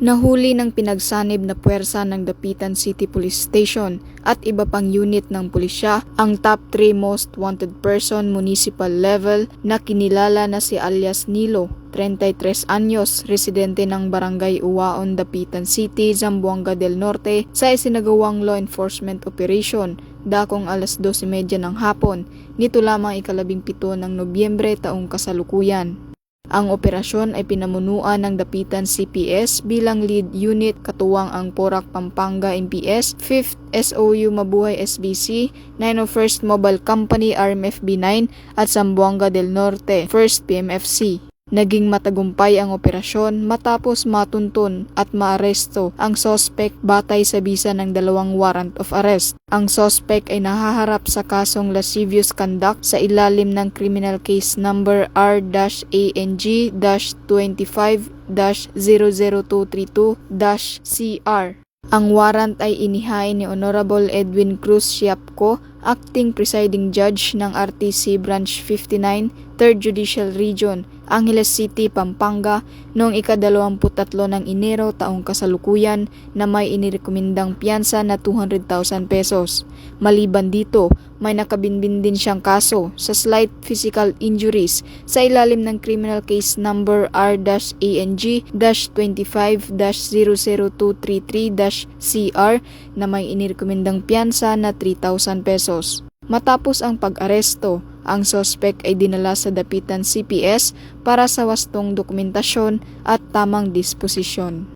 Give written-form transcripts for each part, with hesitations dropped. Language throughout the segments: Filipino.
Nahuli ng pinagsanib na puwersa ng Dapitan City Police Station at iba pang unit ng pulisya ang top 3 most wanted person municipal level na kinilala na si alias Nilo, 33 anyos, residente ng Barangay Uwaon, Dapitan City, Zamboanga del Norte sa isinagawang law enforcement operation dakong alas 12:30 ng hapon, nito lamang ika-17 ng Nobyembre taong kasalukuyan. Ang operasyon ay pinamunuan ng Dapitan CPS bilang lead unit katuwang ang Porac Pampanga MPS, 5th SOU Mabuhay SBC, 901st Mobile Company RMFB 9 at Zamboanga del Norte 1st PMFC. Naging matagumpay ang operasyon matapos matuntun at maaresto ang suspect batay sa bisa ng 2 warrant of arrest. Ang suspect ay nahaharap sa kasong lascivious conduct sa ilalim ng criminal case number R-ANG-25-00232-CR. Ang warrant ay inihain ni Honorable Edwin Cruz Siapco, Acting Presiding Judge ng RTC Branch 59, 3rd Judicial Region, Angeles City, Pampanga noong ika-23 ng Enero taong kasalukuyan na may inirekomendang piyansa na 200,000 pesos. Maliban dito, may nakabinbin din siyang kaso sa slight physical injuries sa ilalim ng criminal case number R-ANG-25-00233-CR na may inirekomendang piyansa na 3,000 pesos. Matapos ang pag-aresto, ang suspect ay dinala sa Dapitan CPS para sa wastong dokumentasyon at tamang disposisyon.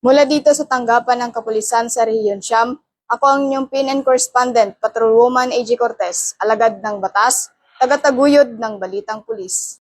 Mula dito sa tanggapan ng Kapulisan sa Rehiyon Siyam, ako ang inyong PIN and Correspondent, Patrolwoman AG Cortez, alagad ng batas, tagataguyod ng Balitang Pulis.